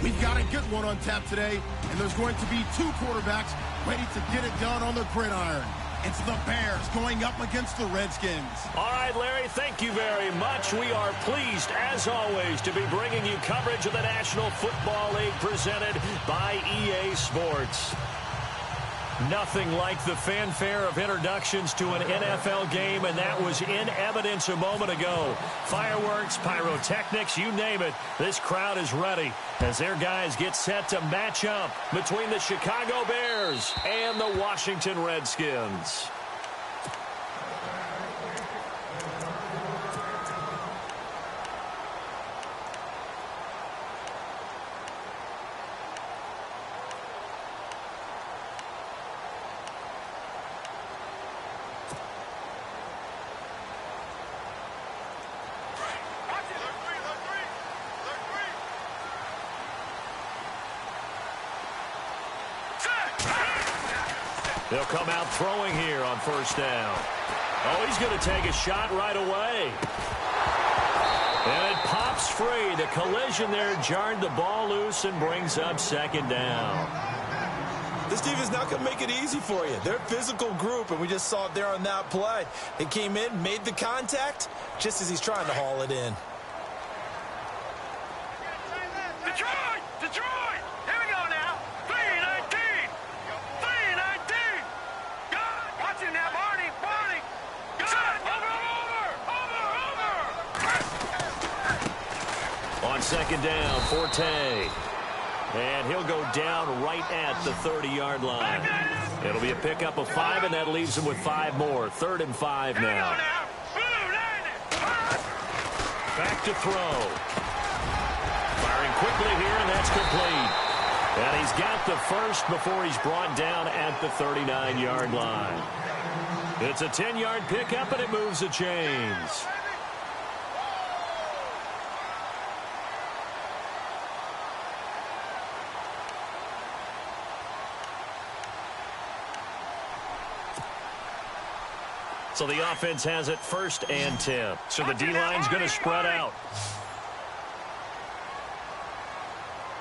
We've got a good one on tap today, and there's going to be two quarterbacks ready to get it done on the gridiron. It's the Bears going up against the Redskins. All right, Larry, thank you very much. We are pleased, as always, to be bringing you coverage of the National Football League presented by EA Sports. Nothing like the fanfare of introductions to an NFL game, and that was in evidence a moment ago. Fireworks, pyrotechnics, you name it. This crowd is ready as their guys get set to match up between the Chicago Bears and the Washington Redskins. They'll come out throwing here on first down. Oh, he's going to take a shot right away. And it pops free. The collision there jarred the ball loose and brings up second down. This defense not going to make it easy for you. They're a physical group, and we just saw it there on that play. They came in, made the contact, just as he's trying to haul it in. Detroit! Detroit! Here we go now. 3-19. 3-19. Good. Watch it now, Barney. Barney. Good. Over. On second down, Forte. And he'll go down right at the 30-yard line. It'll be a pickup of 5, and that leaves him with 5 more. 3rd and 5 now. Back to throw. Firing quickly here, and that's complete. And he's got the first before he's brought down at the 39-yard line. It's a 10-yard pickup, and it moves the chains. So the offense has it 1st and 10. So the D-line's going to spread out.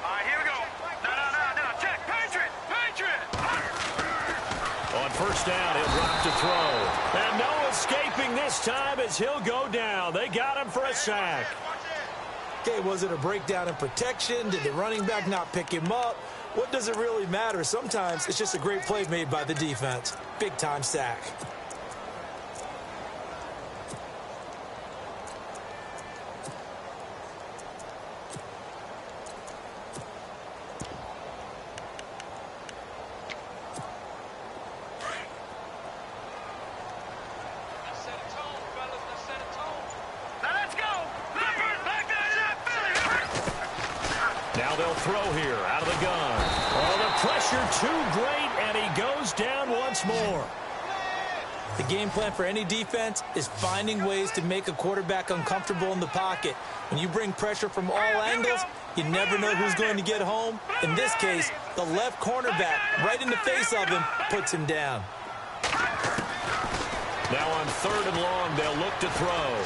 All right, here we go. No. Check. Patriot. On first down, he'll drop to throw. And no escaping this time as he'll go down. They got him for a sack. Okay, was it a breakdown in protection? Did the running back not pick him up? What does it really matter? Sometimes it's just a great play made by the defense. Big-time sack. Throw here out of the gun. Oh, the pressure too great, and he goes down once more. The game plan for any defense is finding ways to make a quarterback uncomfortable in the pocket. When you bring pressure from all angles, you never know who's going to get home. In this case, the left cornerback, right in the face of him, puts him down. Now on 3rd and long, they'll look to throw.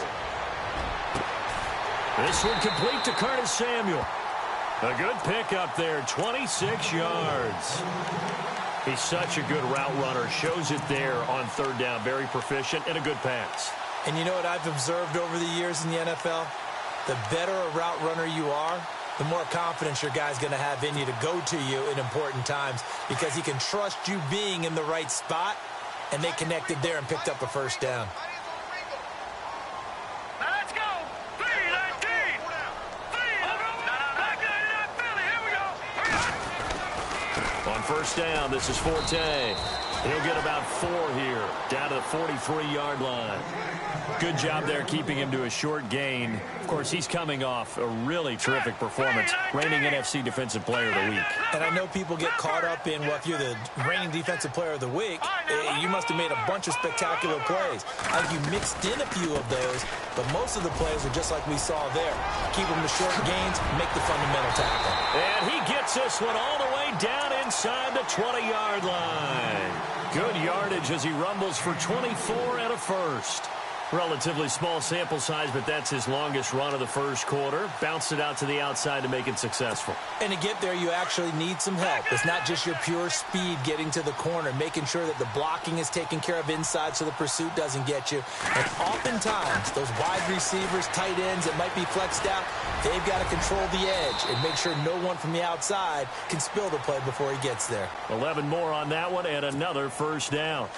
This one complete to Curtis Samuel. A good pickup there, 26 yards. He's such a good route runner. Shows it there on 3rd down. Very proficient and a good pass. And you know what I've observed over the years in the NFL? The better a route runner you are, the more confidence your guy's going to have in you to go to you in important times because he can trust you being in the right spot, and they connected there and picked up a first down. On first down, this is Forte. He'll get about 4 here, down to the 43-yard line. Good job there keeping him to a short gain. Of course, he's coming off a really terrific performance, reigning NFC Defensive Player of the Week. And I know people get caught up in, well, if you're the reigning Defensive Player of the Week, you must have made a bunch of spectacular plays. I think you mixed in a few of those, but most of the plays are just like we saw there. Keep them to short gains, make the fundamental tackle. And he gets this one all the way down inside the 20-yard line. Good yardage as he rumbles for 24 and a first. Relatively small sample size, but that's his longest run of the first quarter. Bounced it out to the outside to make it successful. And to get there, you actually need some help. It's not just your pure speed getting to the corner, making sure that the blocking is taken care of inside so the pursuit doesn't get you. And oftentimes, those wide receivers, tight ends that might be flexed out, they've got to control the edge and make sure no one from the outside can spill the play before he gets there. 11 more on that one and another first down.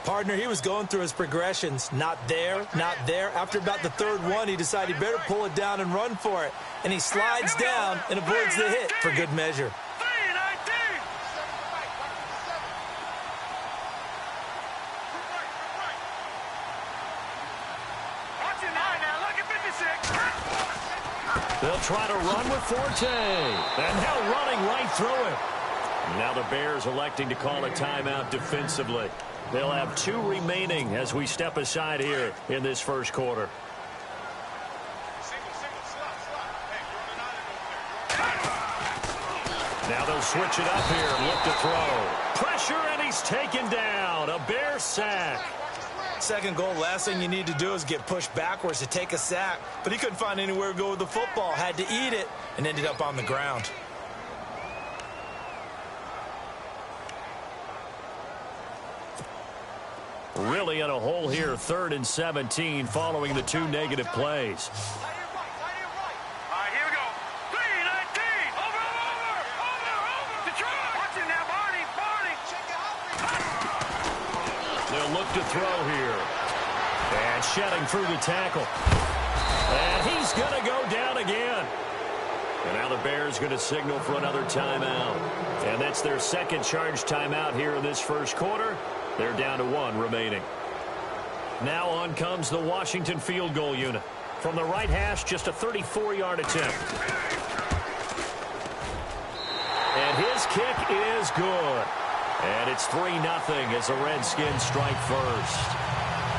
Partner, he was going through his progressions. Not there, not there. After about the third one, he decided he better pull it down and run for it. And he slides down and avoids the hit for good measure. They'll try to run with Forte. And now running right through it. Now the Bears electing to call a timeout defensively. They'll have 2 remaining as we step aside here in this first quarter. Now they'll switch it up here and look to throw. Pressure, and he's taken down. A Bear sack. Second goal, last thing you need to do is get pushed backwards to take a sack. But he couldn't find anywhere to go with the football. Had to eat it and ended up on the ground. Really in a hole here, 3rd and 17 following the 2 negative plays. All right, here we go. 3-19. Over. Detroit. Watch it now, Barney. They'll look to throw here. And shedding through the tackle. And he's going to go down again. And now the Bears going to signal for another timeout. And that's their second charge timeout here in this first quarter. They're down to 1 remaining. Now on comes the Washington field goal unit. From the right hash, just a 34-yard attempt. And his kick is good. And it's 3-0 as the Redskins strike first.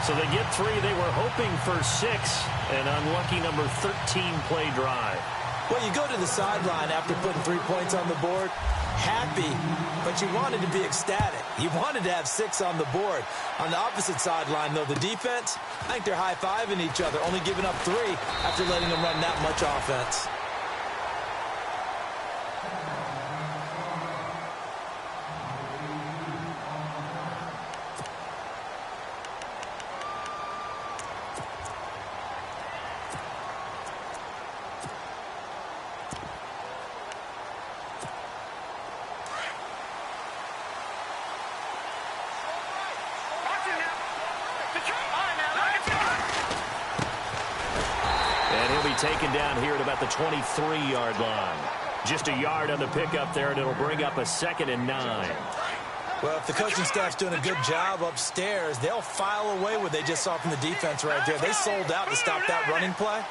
So they get 3. They were hoping for 6. An unlucky number 13 play drive. Well, you go to the sideline after putting 3 points on the board, happy, but you wanted to be ecstatic. You wanted to have 6 on the board. On the opposite sideline, though, the defense, I think they're high-fiving each other, only giving up 3 after letting them run that much offense. Taken down here at about the 23-yard line. Just a yard on the pickup there, and it'll bring up a 2nd and 9. Well, if the coaching staff's doing a good job upstairs, they'll file away what they just saw from the defense right there. They sold out to stop that running play.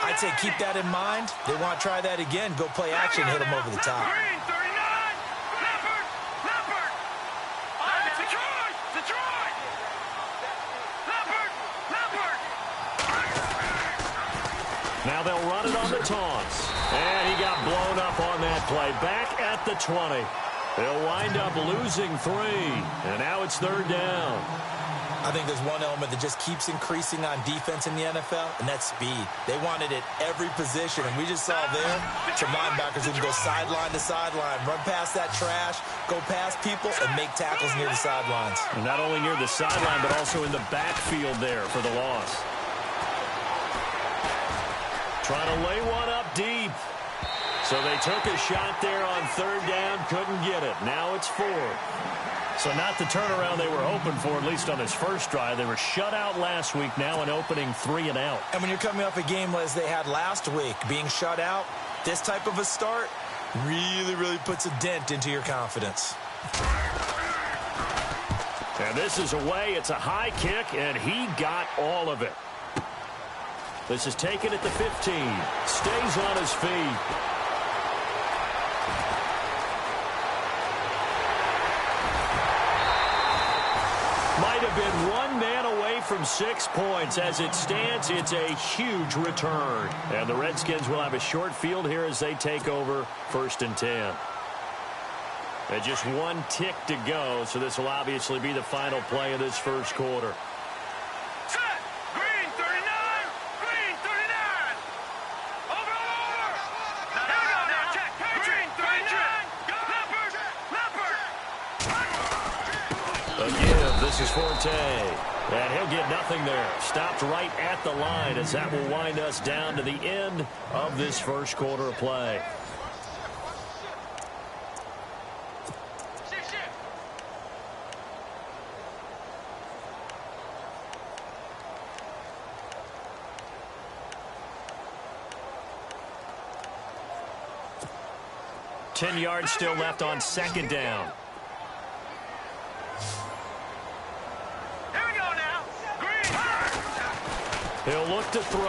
I'd say keep that in mind. They want to try that again, go play action, hit them over the top. Now they'll run it on the toss. And he got blown up on that play. Back at the 20. They'll wind up losing 3. And now it's 3rd down. I think there's one element that just keeps increasing on defense in the NFL, and that's speed. They want it at every position, and we just saw there some linebackers who can go sideline to sideline, run past that trash, go past people, and make tackles near the sidelines. And not only near the sideline, but also in the backfield there for the loss. Trying to lay one up deep. So they took a shot there on 3rd down, couldn't get it. Now it's 4th. So not the turnaround they were hoping for, at least on this first drive. They were shut out last week, now an opening 3 and out. And when you're coming off a game as they had last week, being shut out, this type of a start really puts a dent into your confidence. And this is away. It's a high kick, and he got all of it. This is taken at the 15. Stays on his feet. Might have been 1 man away from 6 points. As it stands, it's a huge return. And the Redskins will have a short field here as they take over 1st and 10. And just 1 tick to go, so this will obviously be the final play of this first quarter. Set. Green. A give. This is Forte. And he'll get nothing there. Stopped right at the line as that will wind us down to the end of this first quarter of play. Ten yards still left on second down. Here we go now. Green. He'll look to throw.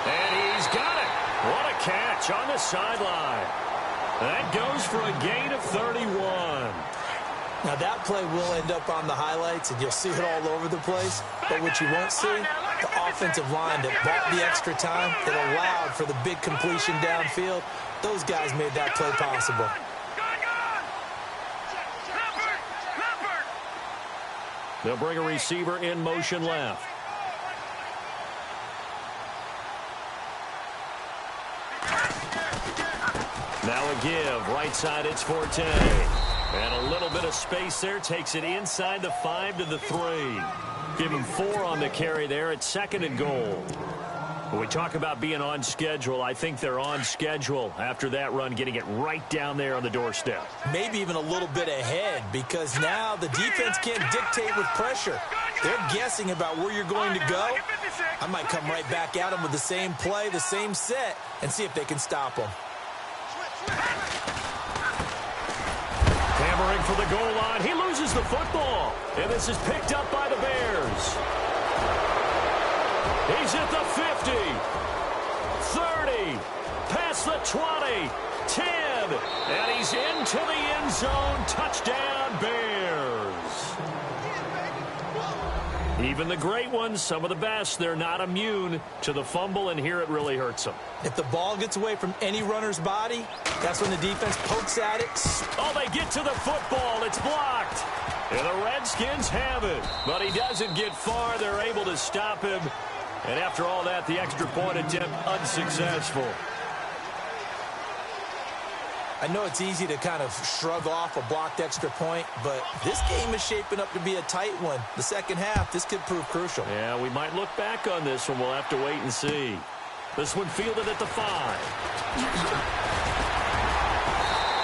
And he's got it. What a catch on the sideline. That goes for a gain of 31. Now, that play will end up on the highlights, and you'll see it all over the place. But what you won't see, the offensive line that bought the extra time, that allowed for the big completion downfield, those guys made that play possible. They'll bring a receiver in motion left. Now a give. Right side, it's Forte. And a little bit of space there. Takes it inside the 5 to the 3. Give him 4 on the carry there at 2nd and goal. When we talk about being on schedule, I think they're on schedule after that run, getting it right down there on the doorstep. Maybe even a little bit ahead, because now the defense can't dictate with pressure. They're guessing about where you're going to go. I might come right back at them with the same play, the same set, and see if they can stop them. Hammering for the goal line. He loses the football. And this is picked up by the Bears. He's at the 50. 30. Past the 20. 10. And he's into the end zone. Touchdown, Bears. Even the great ones, some of the best, they're not immune to the fumble, and here it really hurts them. If the ball gets away from any runner's body, that's when the defense pokes at it. Oh, they get to the football. It's blocked. And the Redskins have it. But he doesn't get far. They're able to stop him. And after all that, the extra point attempt unsuccessful. I know it's easy to kind of shrug off a blocked extra point, but this game is shaping up to be a tight one. The second half, this could prove crucial. Yeah, we might look back on this one. We'll have to wait and see. This one fielded at the 5.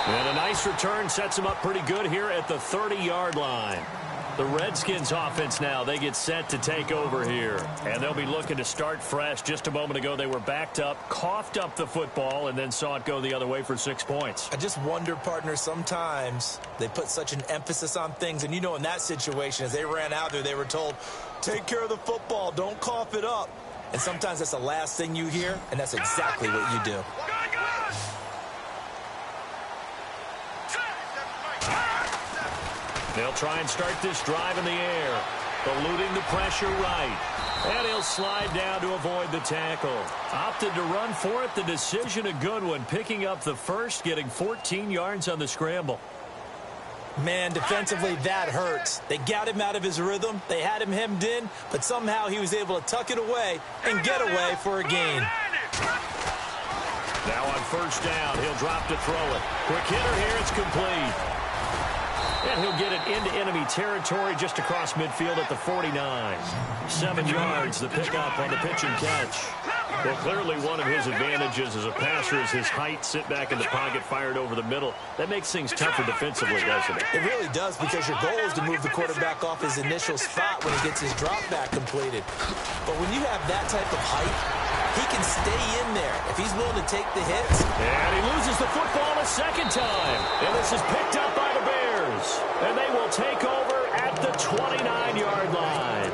And a nice return sets him up pretty good here at the 30-yard line. The Redskins offense now, they get set to take over here. And they'll be looking to start fresh. Just a moment ago, they were backed up, coughed up the football, and then saw it go the other way for 6 points. I just wonder, partner, sometimes they put such an emphasis on things. And you know, in that situation, as they ran out there, they were told, take care of the football, don't cough it up. And sometimes that's the last thing you hear, and that's exactly what you do. They'll try and start this drive in the air, eluding the pressure right. And he'll slide down to avoid the tackle. Opted to run for it. The decision a good one. Picking up the first, getting 14 yards on the scramble. Man, defensively, that hurts. They got him out of his rhythm. They had him hemmed in, but somehow he was able to tuck it away and get away for a gain. Now on first down, he'll drop to throw it. Quick hitter here, it's complete. And he'll get it into enemy territory just across midfield at the 49. 7 yards, the pickup on the pitch and catch. Well, clearly one of his advantages as a passer is his height, sit back in the pocket, fired over the middle. That makes things tougher defensively, doesn't it? It really does, because your goal is to move the quarterback off his initial spot when he gets his drop back completed. But when you have that type of height, he can stay in there if he's willing to take the hits. And he loses the football a second time. And this is picked up by the Bears. And they will take over at the 29-yard line.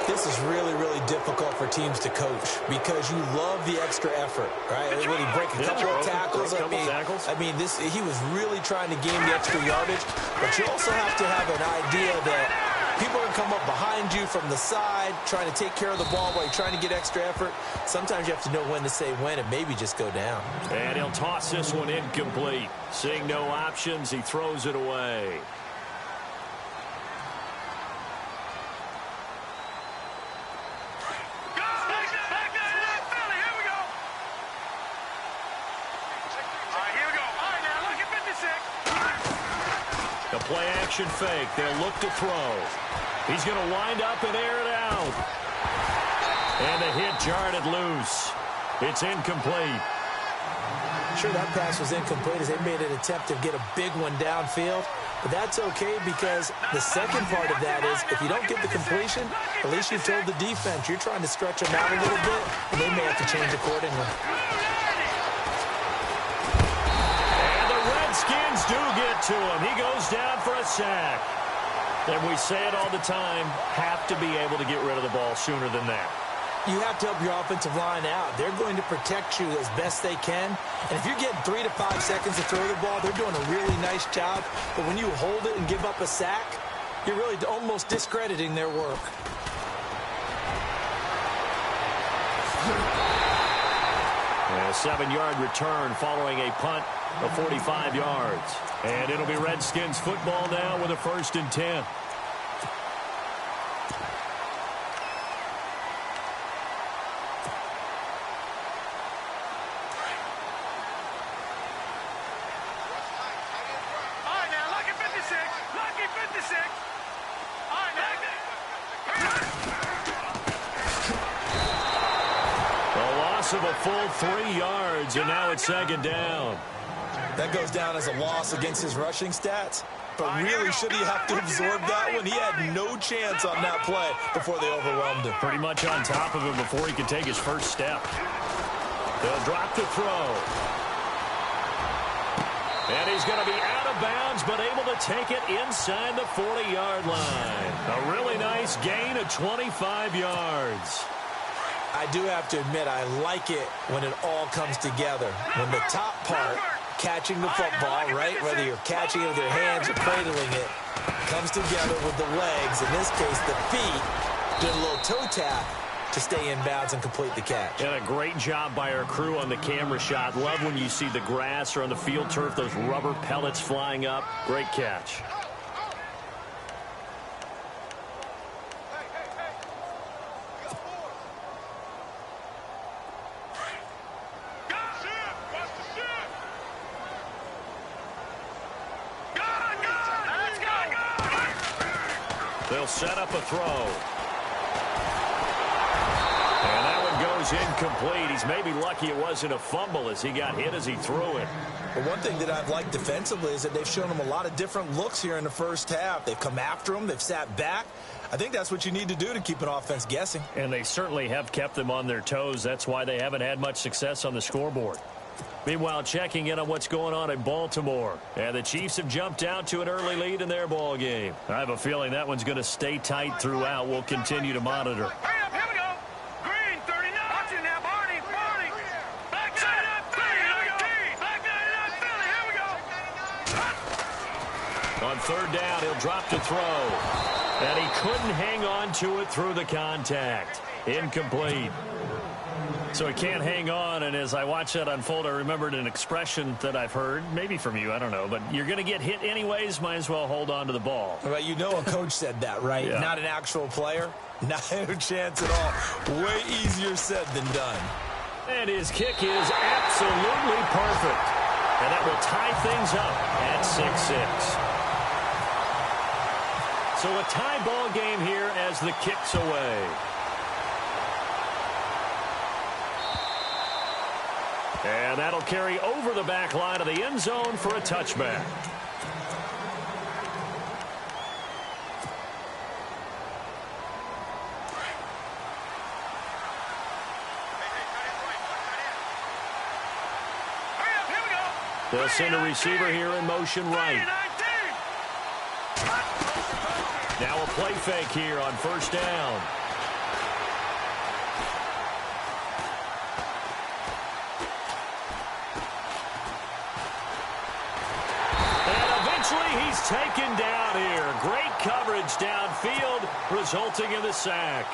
This is really, really difficult for teams to coach because you love the extra effort, right? When he break a couple of tackles, I mean, he was really trying to gain the extra yardage, but you also have to have an idea that people are going to come up behind you from the side, trying to take care of the ball while you're trying to get extra effort. Sometimes you have to know when to say when and maybe just go down. And he'll toss this one incomplete. Seeing no options, he throws it away. A play-action fake. They'll look to throw. He's going to wind up and air it out. And the hit jarred it loose. It's incomplete. Sure, that pass was incomplete as they made an attempt to get a big one downfield. But that's okay because the second part of that is if you don't get the completion, at least you've told the defense you're trying to stretch them out a little bit, and they may have to change accordingly. And the Redskins do get to him. He goes down for a sack. And we say it all the time, have to be able to get rid of the ball sooner than that. You have to help your offensive line out. They're going to protect you as best they can. And if you're getting 3 to 5 seconds to throw the ball, they're doing a really nice job. But when you hold it and give up a sack, you're really almost discrediting their work. A 7-yard return following a punt of 45 yards. And it'll be Redskins football now with a 1st and 10. Of a full 3 yards, and now it's 2nd down. That goes down as a loss against his rushing stats. But really, should he have to absorb that one? He had no chance on that play before they overwhelmed him. Pretty much on top of him before he could take his first step. They'll drop the throw. And he's going to be out of bounds, but able to take it inside the 40-yard line. A really nice gain of 25 yards. I do have to admit, I like it when it all comes together. When the top part, catching the football, right, whether you're catching it with your hands or cradling it, comes together with the legs. In this case, the feet, did a little toe tap to stay in bounds and complete the catch. And a great job by our crew on the camera shot. Love when you see the grass or on the field turf, those rubber pellets flying up. Great catch. They'll set up a throw. And that one goes incomplete. He's maybe lucky it wasn't a fumble as he got hit as he threw it. But one thing that I've liked defensively is that they've shown him a lot of different looks here in the first half. They've come after him. They've sat back. I think that's what you need to do to keep an offense guessing. And they certainly have kept them on their toes. That's why they haven't had much success on the scoreboard. Meanwhile, checking in on what's going on in Baltimore. And the Chiefs have jumped out to an early lead in their ball game. I have a feeling that one's going to stay tight throughout. We'll continue to monitor. Hurry up, here we go. Green, 39. Watching now, Barney. Back 99, Philly, 19. Back 99, Philly, here we go. On 3rd down, he'll drop to throw. And he couldn't hang on to it through the contact. Incomplete. So he can't hang on, and as I watch that unfold, I remembered an expression that I've heard, maybe from you, I don't know, but you're going to get hit anyways, might as well hold on to the ball. Well, you know a coach said that, right? Yeah. Not an actual player. Not a chance at all. Way easier said than done. And his kick is absolutely perfect. And that will tie things up at 6-6. So a tie ball game here as the kick's away. And that'll carry over the back line of the end zone for a touchback. They'll send a receiver here in motion right. Now a play fake here on 1st down. He's taken down here. Great coverage downfield, resulting in the sack.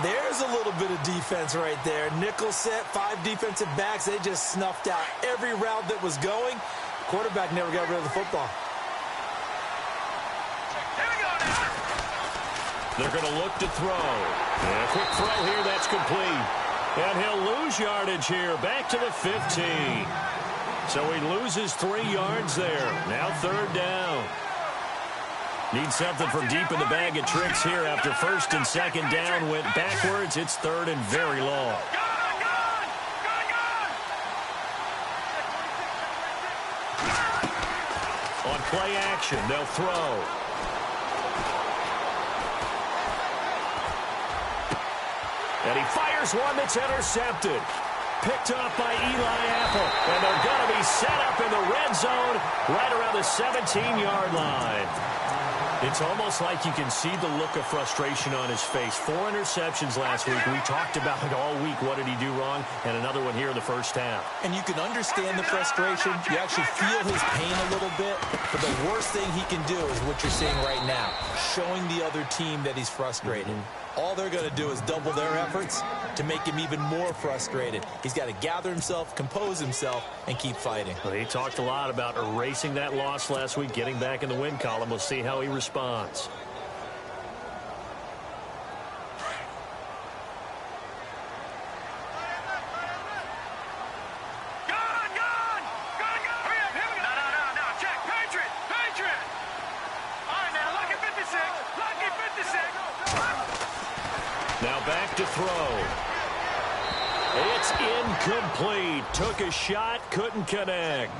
There's a little bit of defense right there. Nickel set, 5 defensive backs. They just snuffed out every route that was going. Quarterback never got rid of the football. They're going to look to throw. And a quick throw here, that's complete. And he'll lose yardage here, back to the 15. So he loses 3 yards there. Now 3rd down. Need something from deep in the bag of tricks here after first and second down went backwards. It's third and very long. On play action, they'll throw. And he fires one that's intercepted. Picked off by Eli Apple. And they're going to be set up in the red zone right around the 17-yard line. It's almost like you can see the look of frustration on his face. 4 interceptions last week. We talked about it all week. What did he do wrong? And another one here in the first half. And you can understand the frustration. You actually feel his pain a little bit. But the worst thing he can do is what you're seeing right now, showing the other team that he's frustrated. All they're going to do is double their efforts to make him even more frustrated. He's got to gather himself, compose himself, and keep fighting. Well, he talked a lot about erasing that loss last week, getting back in the win column. We'll see how he responds. Now back to throw. It's incomplete. Took a shot, couldn't connect.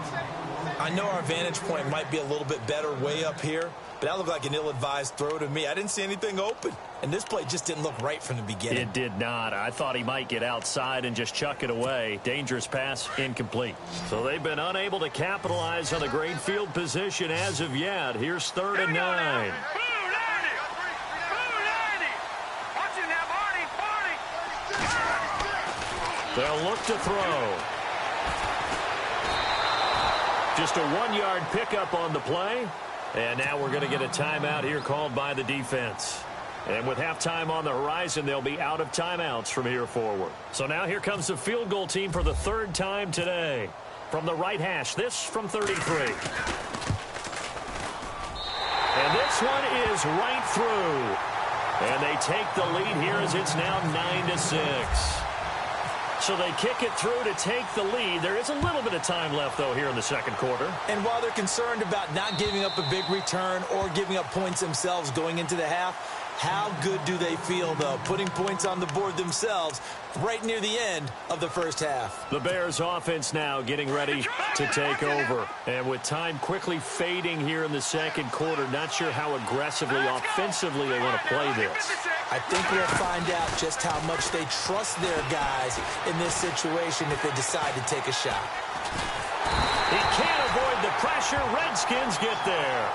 I know our vantage point might be a little bit better way up here, but that looked like an ill-advised throw to me. I didn't see anything open, and this play just didn't look right from the beginning. It did not. I thought he might get outside and just chuck it away. Dangerous pass, incomplete. So they've been unable to capitalize on the great field position as of yet. Here's 3rd and 9. They'll look to throw. Just a 1-yard pickup on the play. And now we're going to get a timeout here called by the defense. And with halftime on the horizon, they'll be out of timeouts from here forward. So now here comes the field goal team for the 3rd time today. From the right hash, this from 33. And this one is right through. And they take the lead here as it's now 9-6. So they kick it through to take the lead. There is a little bit of time left, though, here in the second quarter. And while they're concerned about not giving up a big return or giving up points themselves going into the half, how good do they feel, though, putting points on the board themselves right near the end of the first half? The Bears offense now getting ready to take over. And with time quickly fading here in the second quarter, not sure how aggressively, offensively they want to play this. I think we'll find out just how much they trust their guys in this situation if they decide to take a shot. He can't avoid the pressure. Redskins get there.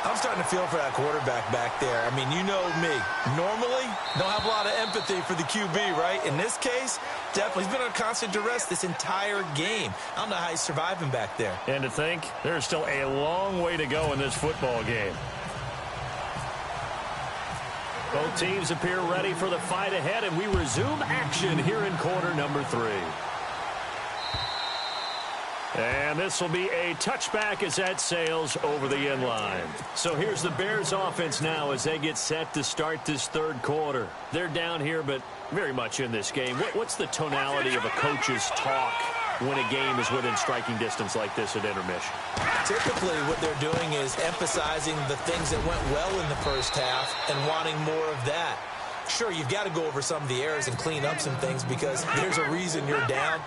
I'm starting to feel for that quarterback back there. I mean, you know me. Normally, don't have a lot of empathy for the QB, right? In this case, definitely. He's been on constant duress this entire game. I don't know how he's surviving back there. And to think, there's still a long way to go in this football game. Both teams appear ready for the fight ahead, and we resume action here in quarter number 3. And this will be a touchback as that sails over the end line. So here's the Bears offense now as they get set to start this 3rd quarter. They're down here, but very much in this game. What's the tonality of a coach's talk when a game is within striking distance like this at intermission? Typically, what they're doing is emphasizing the things that went well in the first half and wanting more of that. Sure, you've got to go over some of the errors and clean up some things because there's a reason you're down.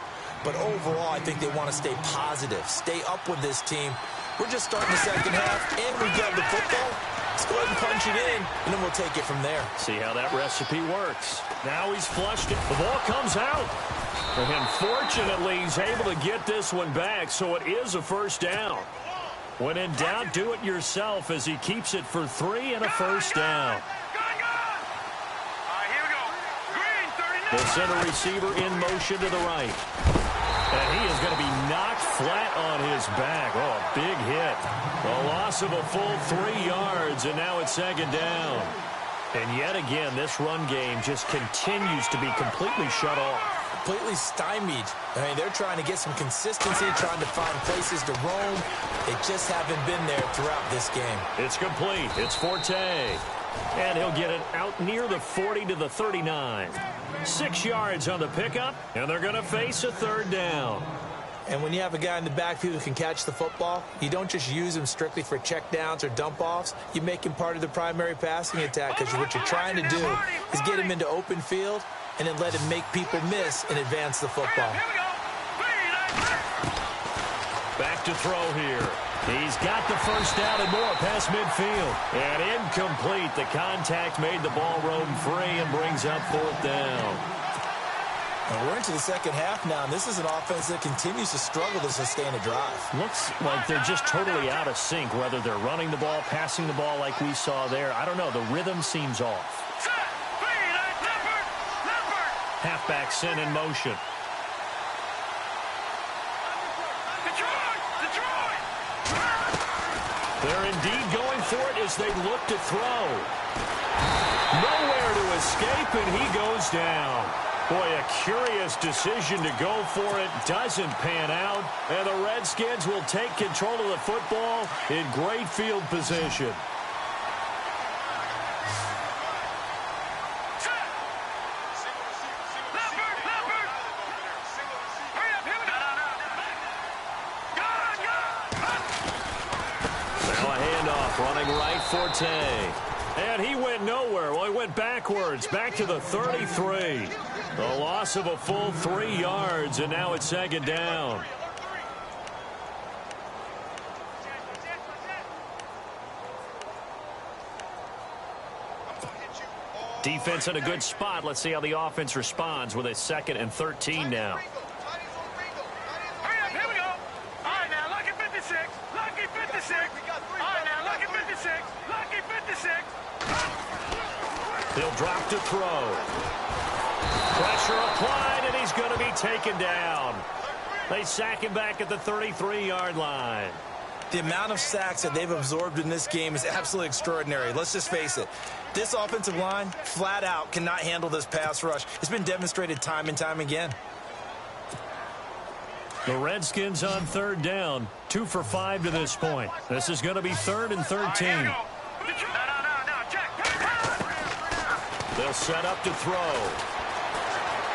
But overall, I think they want to stay positive, stay up with this team. We're just starting the second half, and we've got the football. Let's go ahead and punch it in, and then we'll take it from there. See how that recipe works. Now he's flushed it. The ball comes out. And fortunately, he's able to get this one back, so it is a first down. When in doubt, do it yourself as he keeps it for 3 and a first down. The center receiver in motion to the right. And he is going to be knocked flat on his back. Oh, a big hit. A loss of a full 3 yards, and now it's second down. And yet again, this run game just continues to be completely shut off. Completely stymied. I mean, they're trying to get some consistency, trying to find places to roam. They just haven't been there throughout this game. It's complete. It's Forte. And he'll get it out near the 40 to the 39. 6 yards on the pickup, and they're going to face a 3rd down. And when you have a guy in the backfield who can catch the football, you don't just use him strictly for checkdowns or dump-offs. You make him part of the primary passing attack, because what you're trying to do is get him into open field and then let him make people miss and advance the football. Back to throw here. He's got the first down and more past midfield. And incomplete. The contact made the ball roam free and brings up fourth down. And we're into the second half now, and this is an offense that continues to struggle to sustain a drive. Looks like they're just totally out of sync, whether they're running the ball, passing the ball like we saw there. I don't know. The rhythm seems off. Halfback sent in motion. They're indeed going for it as they look to throw. Nowhere to escape, and he goes down. Boy, a curious decision to go for it. Doesn't pan out, and the Redskins will take control of the football in great field position. Running right for Tay. And he went nowhere. Well, he went backwards, back to the 33. The loss of a full 3 yards, and now it's second down. Defense in a good spot. Let's see how the offense responds with a 2nd and 13 now. He'll drop to throw. Pressure applied, and he's going to be taken down. They sack him back at the 33-yard line. The amount of sacks that they've absorbed in this game is absolutely extraordinary. Let's just face it. This offensive line, flat out, cannot handle this pass rush. It's been demonstrated time and time again. The Redskins on 3rd down, 2 for 5 to this point. This is going to be 3rd and 13. They'll set up to throw.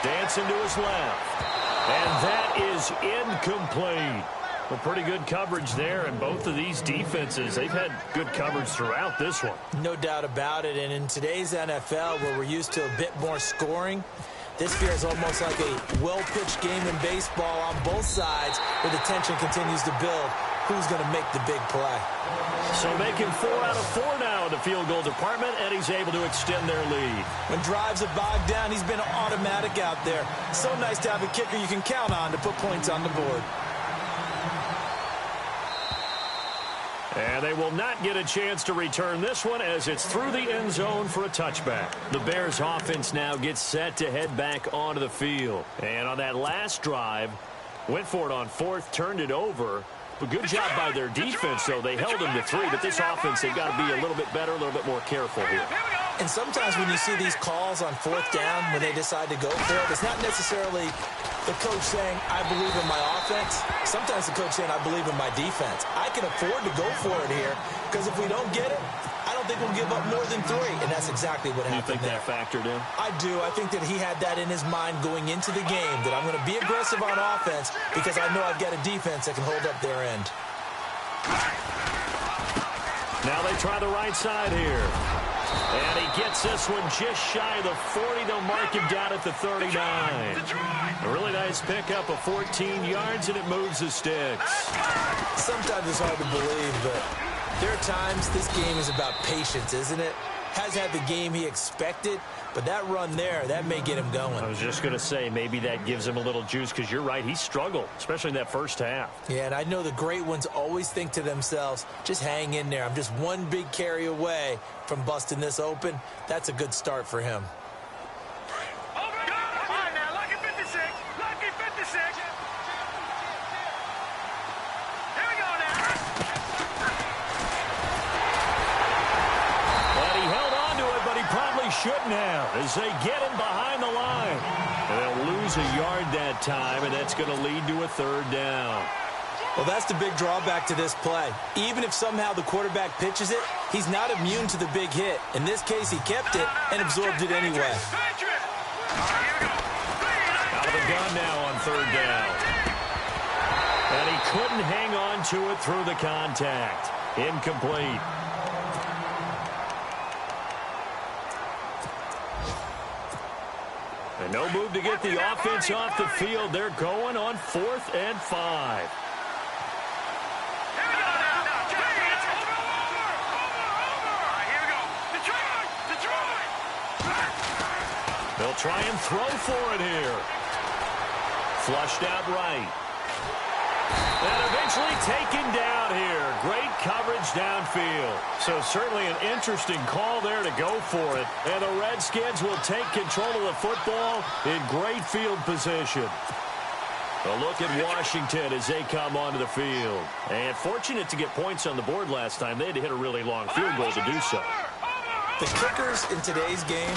Dancing to his left. And that is incomplete. Well, pretty good coverage there, and both of these defenses, they've had good coverage throughout this one. No doubt about it, and in today's NFL, where we're used to a bit more scoring, this feels almost like a well-pitched game in baseball on both sides, where the tension continues to build. Who's going to make the big play? So making 4 out of 4 now in the field goal department, and he's able to extend their lead. When drives are bogged down, he's been automatic out there. So nice to have a kicker you can count on to put points on the board. And they will not get a chance to return this one as it's through the end zone for a touchback. The Bears offense now gets set to head back onto the field. And on that last drive, went for it on 4th, turned it over. But good job by their defense, though. They held them to 3, but this offense, they've got to be a little bit better, a little bit more careful here. And sometimes when you see these calls on 4th down, when they decide to go for it, it's not necessarily the coach saying, I believe in my offense. Sometimes the coach saying, I believe in my defense. I can afford to go for it here, because if we don't get it, I don't think we'll give up more than 3, and that's exactly what happened. You think that factored in? I do. I think that he had that in his mind going into the game, that I'm going to be aggressive on offense because I know I've got a defense that can hold up their end. Now they try the right side here. And he gets this one just shy of the 40. They'll mark him down at the 39. A really nice pickup of 14 yards, and it moves the sticks. Sometimes it's hard to believe, but there are times this game is about patience, isn't it? Has had the game he expected, but that run there, that may get him going. I was just going to say, maybe that gives him a little juice, because you're right, he struggled, especially in that first half. Yeah, and I know the great ones always think to themselves, just hang in there. I'm just one big carry away from busting this open. That's a good start for him. Shouldn't have, as they get him behind the line. And they'll lose a yard that time, and that's going to lead to a 3rd down. Well, that's the big drawback to this play. Even if somehow the quarterback pitches it, he's not immune to the big hit. In this case, he kept it and absorbed it anyway. Out of the gun now on 3rd down. couldn't hang on to it through the contact. Incomplete. And no move to get the offense off the field. They're going on 4th and 5. They'll try and throw for it here. Flushed out right. And eventually taken down here. Great coverage downfield. So certainly an interesting call there to go for it. And the Redskins will take control of the football in great field position. A look at Washington as they come onto the field. And fortunate to get points on the board last time. They had to hit a really long field goal to do so. The kickers in today's game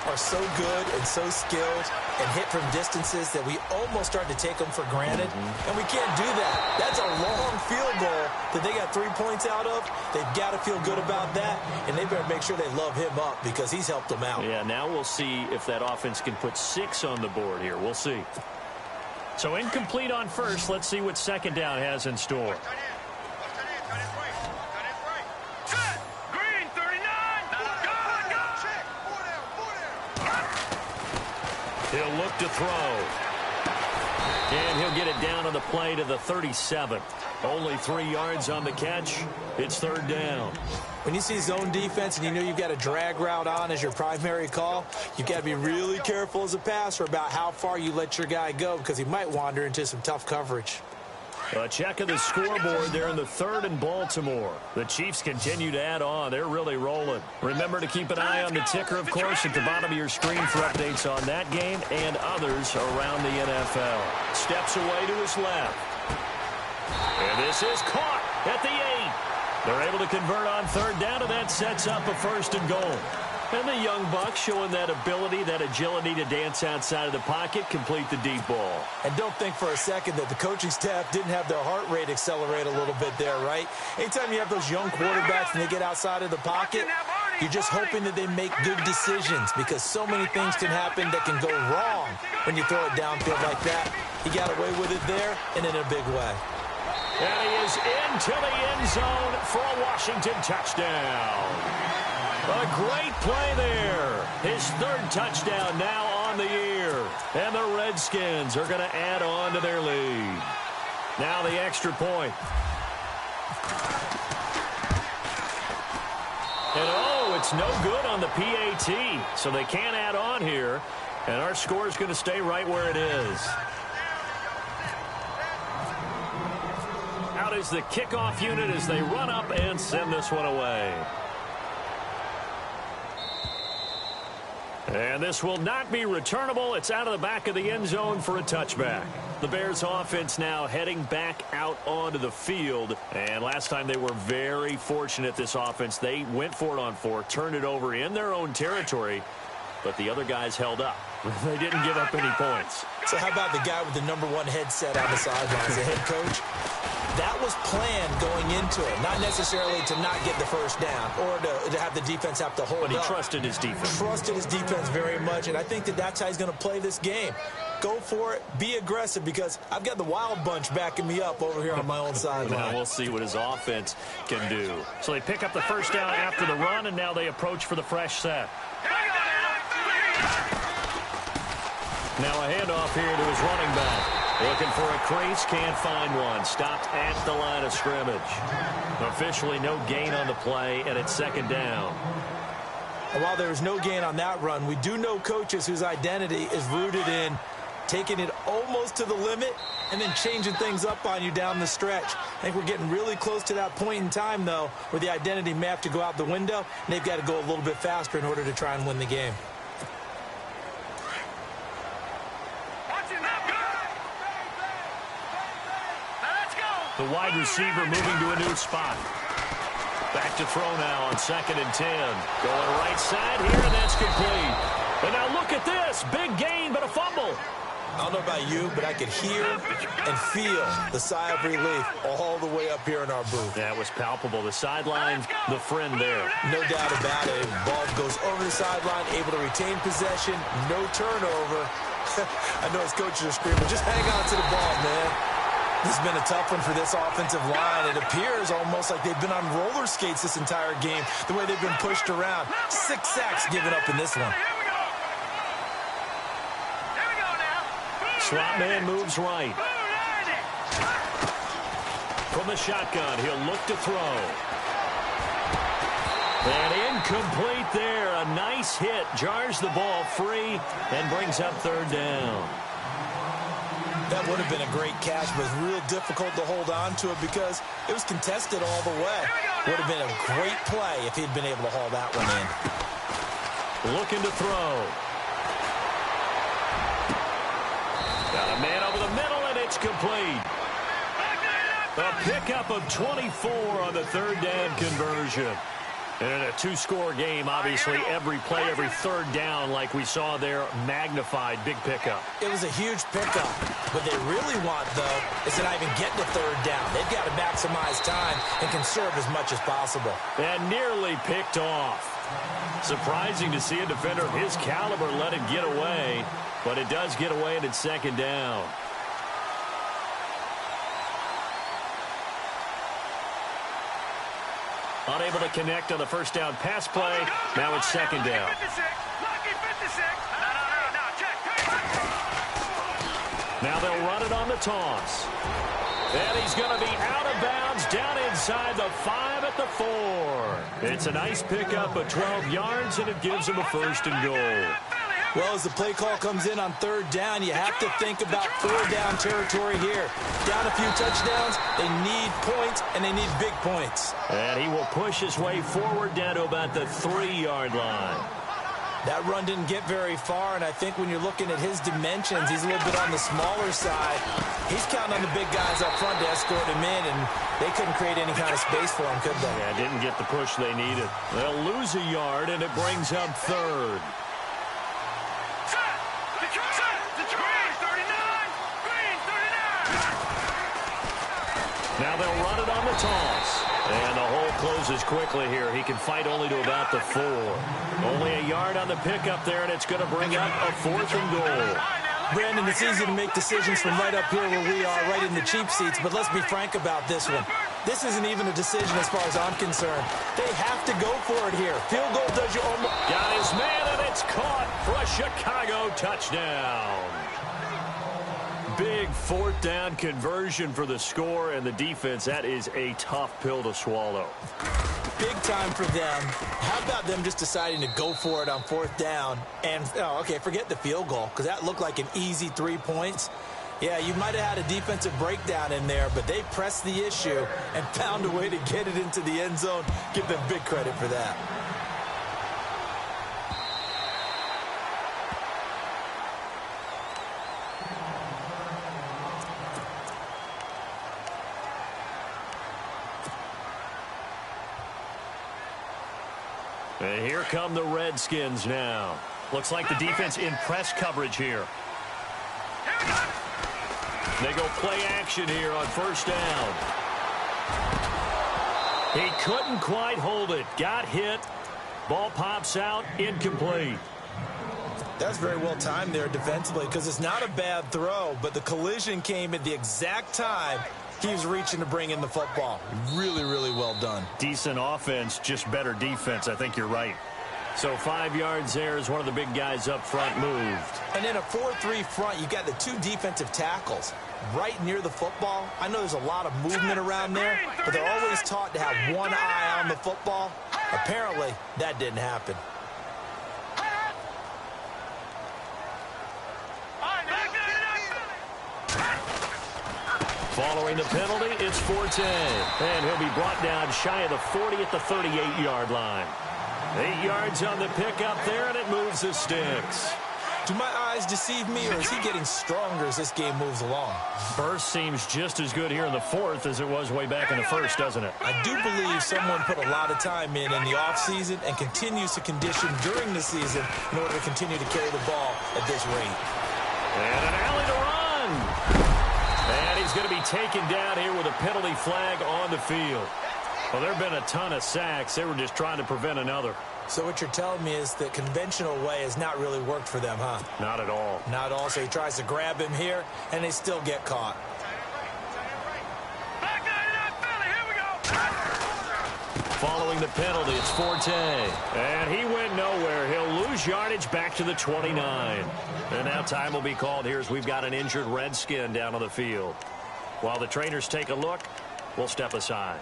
are so good and so skilled and hit from distances that we almost start to take them for granted. And we can't do that. That's a long field goal that they got 3 points out of. They've got to feel good about that, and they better make sure they love him up because he's helped them out. Yeah, now we'll see if that offense can put 6 on the board here. We'll see. So incomplete on first. Let's see what second down has in store. He'll look to throw. And he'll get it down on the play to the 37. Only 3 yards on the catch. It's 3rd down. When you see zone defense and you know you've got a drag route on as your primary call, you've got to be really careful as a passer about how far you let your guy go because he might wander into some tough coverage. A check of the scoreboard there in the 3rd and Baltimore. The Chiefs continue to add on. They're really rolling. Remember to keep an eye on the ticker, of course, at the bottom of your screen for updates on that game and others around the NFL. Steps away to his left. And this is caught at the 8. They're able to convert on 3rd down, and that sets up a 1st and goal. And the young buck showing that ability, that agility to dance outside of the pocket, complete the deep ball. And don't think for a second that the coaching staff didn't have their heart rate accelerate a little bit there, right? Anytime you have those young quarterbacks and they get outside of the pocket, you're just hoping that they make good decisions because so many things can happen that can go wrong when you throw it downfield like that. He got away with it there and in a big way. And he is into the end zone for a Washington touchdown. A great play there. His 3rd touchdown now on the year. And the Redskins are going to add on to their lead. Now the extra point. And oh, it's no good on the PAT. So they can't add on here. And our score is going to stay right where it is. Out is the kickoff unit as they run up and send this one away. And this will not be returnable. It's out of the back of the end zone for a touchback. The Bears offense now heading back out onto the field. And last time they were very fortunate, this offense. They went for it on 4, turned it over in their own territory, but the other guys held up. They didn't give up any points. So how about the guy with the #1 headset on the sidelines, the head coach? That was planned going into it, not necessarily to not get the 1st down or to have the defense have to hold up. But he trusted his defense. Trusted his defense very much, and I think that that's how he's going to play this game. Go for it, be aggressive, because I've got the Wild Bunch backing me up over here on my own sideline. Now we'll see what his offense can do. So they pick up the 1st down after the run, and now they approach for the fresh set. Now a handoff here to his running back. Looking for a crease, can't find one. Stopped at the line of scrimmage. Officially no gain on the play, and it's 2nd down. And while there was no gain on that run, we do know coaches whose identity is rooted in taking it almost to the limit and then changing things up on you down the stretch. I think we're getting really close to that point in time, though, where the identity may have to go out the window, and they've got to go a little bit faster in order to try and win the game. The wide receiver moving to a new spot. Back to throw now on 2nd and 10. Going right side here, and that's complete. And now look at this. Big gain, but a fumble. I don't know about you, but I could hear and feel the sigh of relief all the way up here in our booth. That was palpable. The sideline, the friend there. No doubt about it. Ball goes over the sideline, able to retain possession, no turnover. I know his coaches are screaming, just hang on to the ball, man. This has been a tough one for this offensive line. It appears almost like they've been on roller skates this entire game, the way they've been pushed around. 6 sacks given up in this one. Slot man moves right. From the shotgun, he'll look to throw. And incomplete there. A nice hit. Jars the ball free and brings up 3rd down. That would have been a great catch, but it's real difficult to hold on to it because it was contested all the way. Would have been a great play if he'd been able to haul that one in. Looking to throw. Got a man over the middle, and it's complete. A pickup of 24 on the 3rd down conversion. And in a 2-score game, obviously, every play, every 3rd down, like we saw there, magnified. Big pickup. It was a huge pickup. What they really want, though, is to not even get to 3rd down. They've got to maximize time and conserve as much as possible. And nearly picked off. Surprising to see a defender of his caliber let it get away, but it does get away and it's 2nd down. Unable to connect on the 1st down pass play. Now it's 2nd down. Now they'll run it on the toss. And he's going to be out of bounds down inside the 5 at the 4. It's a nice pickup of 12 yards, and it gives him a 1st and goal. Well, as the play call comes in on 3rd down, you have to think about 4th down territory here. Down a few touchdowns, they need points, and they need big points. And he will push his way forward down to about the 3-yard line. That run didn't get very far, and I think when you're looking at his dimensions, he's a little bit on the smaller side. He's counting on the big guys up front to escort him in, and they couldn't create any kind of space for him, could they? Yeah, didn't get the push they needed. They'll lose a yard, and it brings up 3rd. Now they'll run it on the toss. And the hole closes quickly here. He can fight only to about the 4. Only a yard on the pickup there, and it's going to bring up a 4th and goal. Brandon, it's easy to make decisions from right up here where we are, right in the cheap seats, but let's be frank about this one. This isn't even a decision as far as I'm concerned. They have to go for it here. Field goal does you almost... Got his man, and it's caught for a Chicago touchdown. Big 4th down conversion for the score, and the defense, that is a tough pill to swallow. Big time for them. How about them just deciding to go for it on 4th down? And, oh, okay, forget the field goal, because that looked like an easy 3 points. Yeah, you might have had a defensive breakdown in there, but they pressed the issue and found a way to get it into the end zone. Give them big credit for that. And here come the Redskins now. Looks like the defense in press coverage here. They go play action here on 1st down. He couldn't quite hold it. Got hit. Ball pops out. Incomplete. That's very well timed there defensively because it's not a bad throw, but the collision came at the exact time he was reaching to bring in the football. Really, really well done. Decent offense, just better defense. I think you're right. So 5 yards there as one of the big guys up front moved. And in a 4-3 front, you got the 2 defensive tackles right near the football. I know there's a lot of movement around there, but they're always taught to have one eye on the football. Apparently, that didn't happen. Following the penalty, it's 4-10. And he'll be brought down shy of the 40 at the 38-yard line. 8 yards on the pickup there, and it moves the sticks. Do my eyes deceive me, or is he getting stronger as this game moves along? Burst seems just as good here in the 4th as it was way back in the 1st, doesn't it? I do believe someone put a lot of time in the offseason and continues to condition during the season in order to continue to carry the ball at this rate. And an alley to run. And he's going to be taken down here with a penalty flag on the field. Well, there have been a ton of sacks. They were just trying to prevent another. So what you're telling me is the conventional way has not really worked for them, huh? Not at all. Not at all. So he tries to grab him here, and they still get caught. following the penalty. It's Forte. And he went nowhere. He'll lose yardage back to the 29. And now time will be called here as we've got an injured Redskin down on the field. While the trainers take a look, we'll step aside.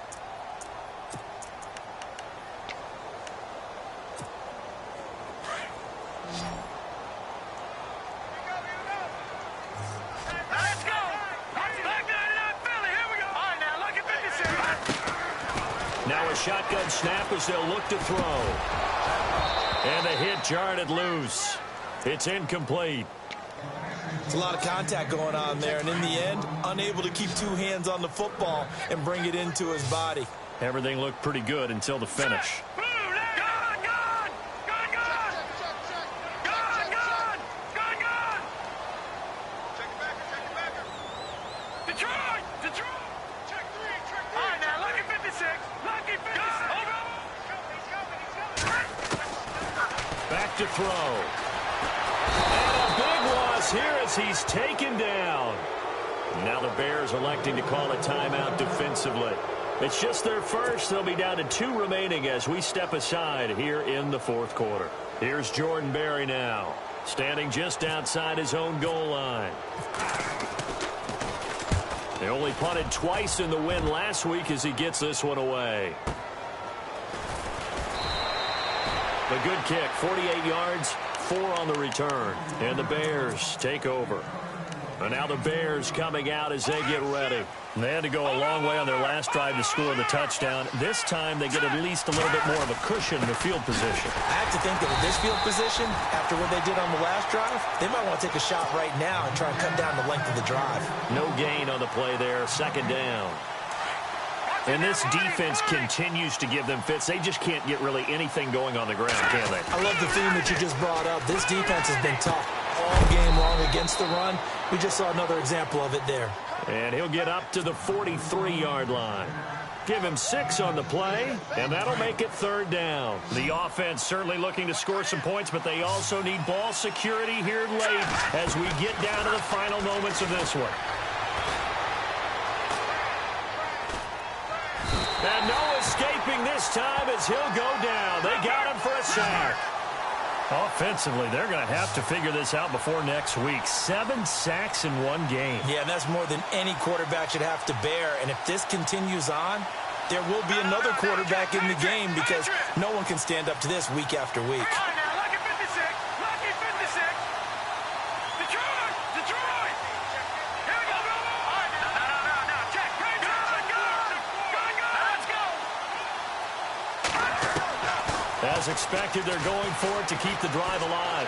Now a shotgun snap as they'll look to throw. And the hit jarred it loose. It's incomplete. It's a lot of contact going on there, and in the end, unable to keep two hands on the football and bring it into his body. Everything looked pretty good until the finish. Back to throw. And a big loss here as he's taken down. Now the Bears electing to call a timeout defensively. It's just their first. They'll be down to 2 remaining as we step aside here in the fourth quarter. Here's Jordan Berry now, standing just outside his own goal line. They only punted twice in the win last week as he gets this one away. A good kick, 48 yards, 4 on the return. And the Bears take over. And now the Bears coming out as they get ready. They had to go a long way on their last drive to score the touchdown. This time they get at least a little bit more of a cushion in the field position. I have to think that in this field position, after what they did on the last drive, they might want to take a shot right now and try and cut down the length of the drive. No gain on the play there, second down. And this defense continues to give them fits. They just can't get really anything going on the ground, can they? I love the theme that you just brought up. This defense has been tough all game long against the run. We just saw another example of it there. And he'll get up to the 43-yard line. Give him 6 on the play, and that'll make it third down. The offense certainly looking to score some points, but they also need ball security here late as we get down to the final moments of this one. And no escaping this time as he'll go down. They got him for a sack. Offensively, they're going to have to figure this out before next week. 7 sacks in one game. Yeah, that's more than any quarterback should have to bear. And if this continues on, there will be another quarterback in the game because no one can stand up to this week after week. As expected, they're going for it to keep the drive alive.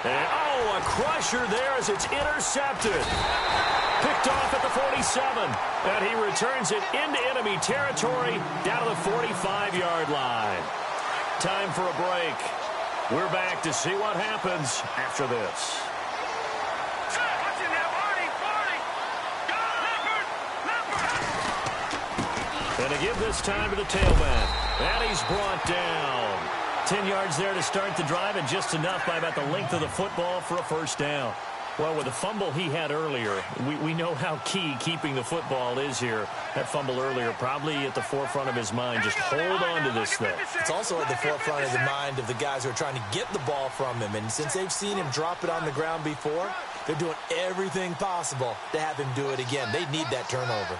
And, oh, a crusher there as it's intercepted. Picked off at the 47. And he returns it into enemy territory down to the 45-yard line. Time for a break. We're back to see what happens after this. And to give this time to the tailback. And he's brought down. 10 yards there to start the drive, and just enough by about the length of the football for a first down. Well, with the fumble he had earlier, we know how key keeping the football is here. That fumble earlier probably at the forefront of his mind. Just hold on to this thing. It's also at the forefront of the mind of the guys who are trying to get the ball from him. And since they've seen him drop it on the ground before, they're doing everything possible to have him do it again. They need that turnover.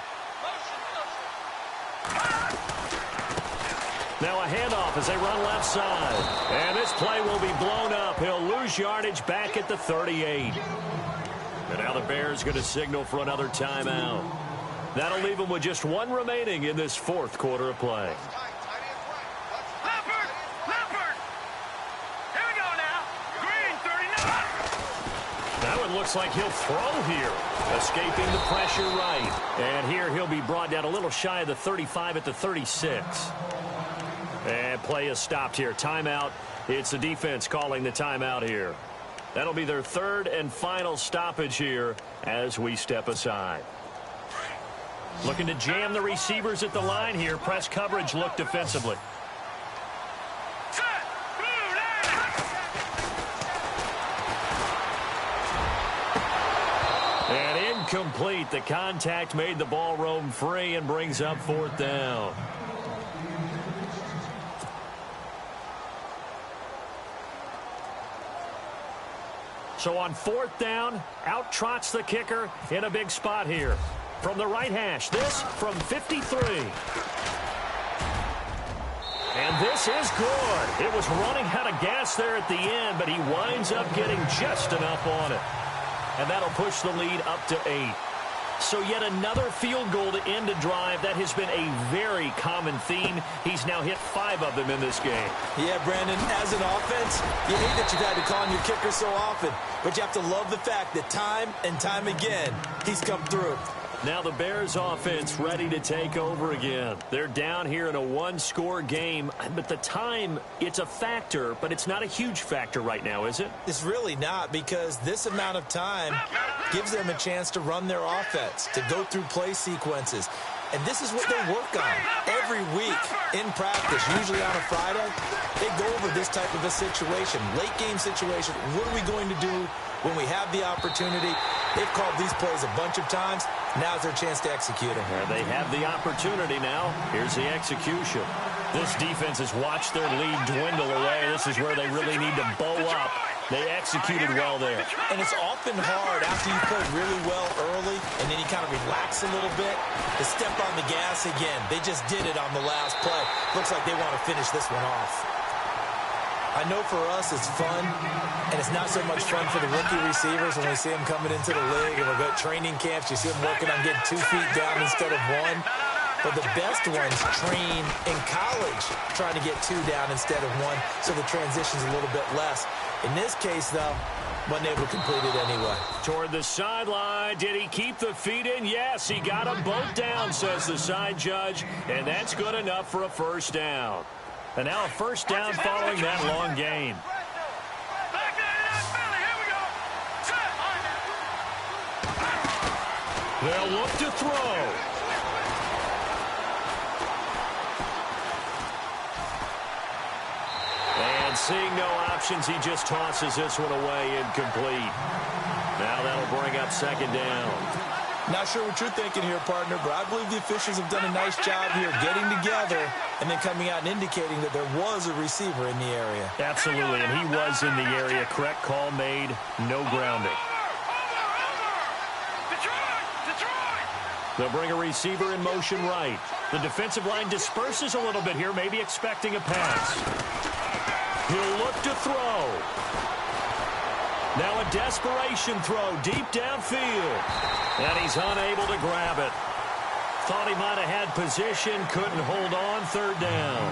Now a handoff as they run left side. And this play will be blown up. He'll lose yardage back at the 38. And now the Bears going to signal for another timeout. That'll leave them with just 1 remaining in this fourth quarter of play. Here we go now. Green, 39. That one looks like he'll throw here. Escaping the pressure right. And here he'll be brought down a little shy of the 35 at the 36. And play is stopped here. Timeout. It's the defense calling the timeout here. That'll be their third and final stoppage here as we step aside. Looking to jam the receivers at the line here. Press coverage look defensively. And Incomplete. The contact made the ball roam free and brings up 4th down. So on 4th down, out trots the kicker in a big spot here. From the right hash, this from 53. And this is good. It was running out of gas there at the end, but he winds up getting just enough on it. And that'll push the lead up to 8. So yet another field goal to end a drive. That has been a very common theme. He's now hit 5 of them in this game. Yeah, Brandon, as an offense, you hate that you've had to call on your kicker so often, but you have to love the fact that time and time again, he's come through. Now the Bears offense ready to take over again. They're down here in a 1-score game, but the time, it's a factor, but it's not a huge factor right now, is it? It's really not, because this amount of time gives them a chance to run their offense, to go through play sequences. And this is what they work on every week in practice, usually on a Friday. They go over this type of a situation, late game situation. What are we going to do when we have the opportunity? They've called these plays a bunch of times. Now's their chance to execute them. They have the opportunity now. Here's the execution. This defense has watched their lead dwindle away. This is where they really need to bow up. They executed well there. And it's often hard after you play really well early and then you kind of relax a little bit to step on the gas again. They just did it on the last play. Looks like they want to finish this one off. I know for us it's fun, and it's not so much fun for the rookie receivers when we see them coming into the league and we've got training camps. You see them working on getting 2 feet down instead of 1. But the best ones train in college trying to get 2 down instead of 1, so the transition's a little bit less. In this case, though, wasn't able to complete it anyway. Toward the sideline. Did he keep the feet in? Yes, he got them both down, says the side judge, and that's good enough for a 1st down. And now a 1st down following that long gain. They'll look to throw. And seeing no options, he just tosses this one away incomplete. Now that'll bring up 2nd down. Not sure what you're thinking here, partner, but I believe the officials have done a nice job here getting together and then coming out and indicating that there was a receiver in the area. Absolutely, and he was in the area. Correct call made, no grounding. They'll bring a receiver in motion right. The defensive line disperses a little bit here, maybe expecting a pass. He'll look to throw. Now a desperation throw deep downfield. And he's unable to grab it. Thought he might have had position, couldn't hold on. 3rd down.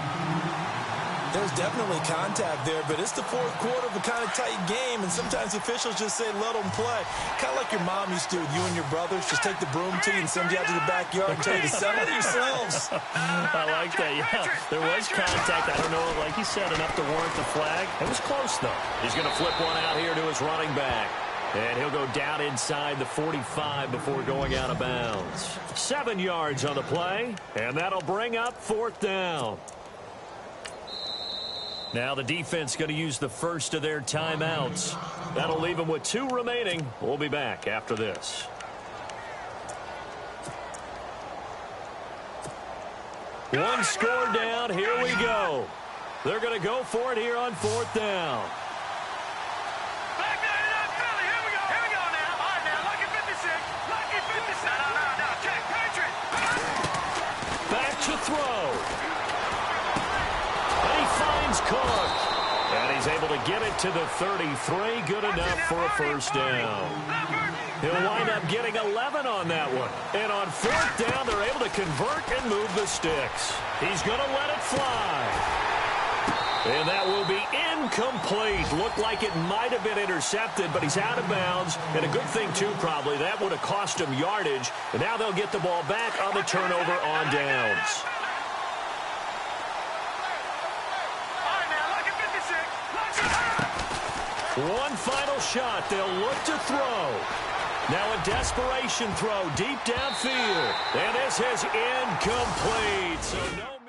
There's definitely contact there, but it's the 4th quarter of a kind of tight game, and sometimes officials just say, let them play. Kind of like your mom used to with you and your brothers. Just take the broom to you and send you out to the backyard and tell you to settle yourselves. I like that, yeah. There was contact. I don't know, like he said, enough to warrant the flag. It was close, though. He's going to flip one out here to his running back. And he'll go down inside the 45 before going out of bounds. 7 yards on the play, and that'll bring up 4th down. Now the defense going to use the first of their timeouts. That'll leave them with 2 remaining. We'll be back after this. One score down. Here we go. They're going to go for it here on 4th down. Back to throw. And he finds Cook. And he's able to get it to the 33. Good enough for a 1st down. He'll wind up getting 11 on that one. And on 4th down, they're able to convert and move the sticks. He's going to let it fly. And that will be incomplete. Looked like it might have been intercepted, but he's out of bounds. And a good thing, too, probably. That would have cost him yardage. And now they'll get the ball back on the turnover on downs. One final shot. They'll look to throw. Now a desperation throw deep downfield. And this is incomplete. So no.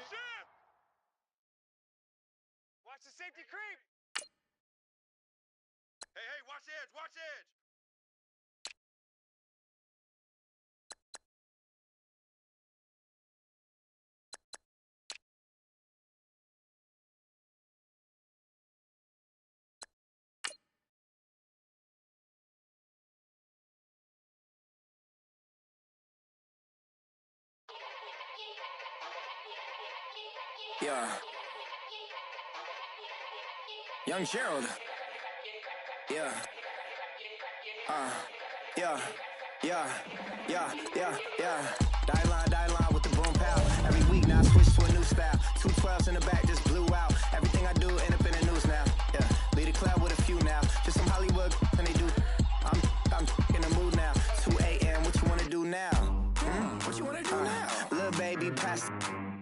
Watch the safety creep. Hey, watch the edge, watch the edge. Yeah. Young Gerald. Yeah. Yeah. Die line with the boom pow. Every week now I switch to a new style. 212s in the back just blew out. Everything I do end up in the news now. Yeah. Lead a club with a few now. Just some Hollywood and they do. I'm in the mood now. 2 a.m. What you wanna do now? What you wanna do now? Little baby pass.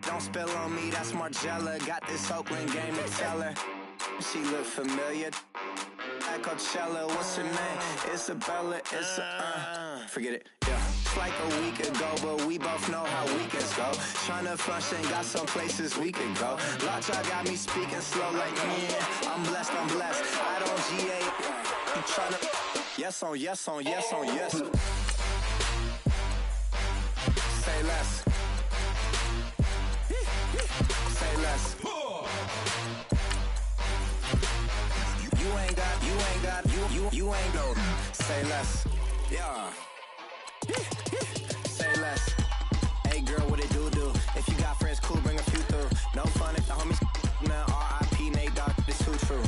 Don't spill on me. That's Margella. Got this Oakland game to tell her. She look familiar. At Coachella, what's her name? Isabella, forget it, yeah. It's like a week ago, but we both know how weekends go. Tryna function, got some places we could go. Lockjaw got me speaking slow like, yeah, I'm blessed. I don't GA, I'm tryna, yes on yes. Say less. Say less. You ain't go. Say less. Yeah. Say less. Hey girl, what it do? If you got friends, cool, bring a few through. No fun if the homies now. R.I.P. Nate Dogg, this too true.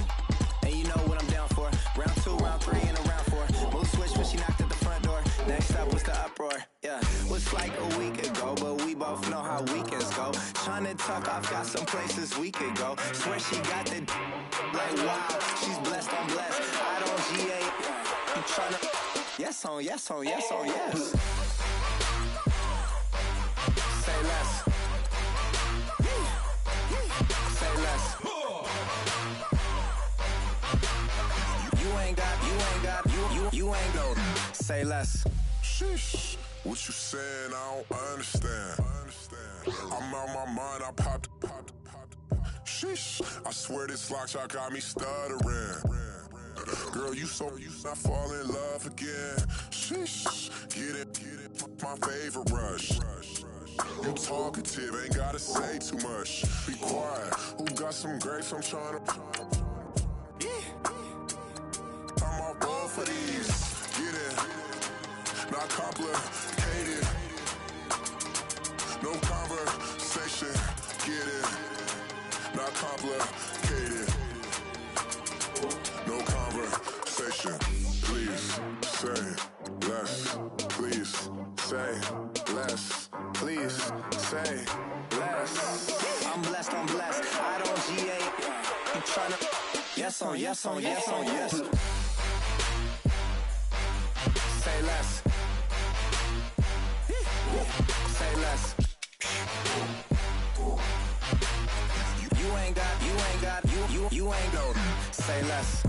And you know what I'm down for. Round 2, round 3, and a round 4. Move switch when she knocked at the front door. Next up was the uproar. Yeah. Was like a week ago, but we both know how weekends go. Tryna tuck off, got some places we could go. Swear she got the like wow, she's blessed, I'm blessed. I don't GA. I'm tryna yes on yes. Say less. Say less. You ain't go. Say less. Sheesh. What you saying? I don't understand. I'm out my mind. I popped. Sheesh. I swear this lockjaw got me stuttering. Girl, you not fall in love again. Sheesh. Get it. My favorite rush. You talkative, ain't gotta say too much. Be quiet. Who got some grapes? I'm trying to. I'm off both for these. Get it. Not complicated. No conversation. Get it. Not complicated. No conversation. Please say less. Please say less. Please say less. I'm blessed. I don't GA. I'm tryna yes on yes. Say less. Say less. You ain't go. Say less.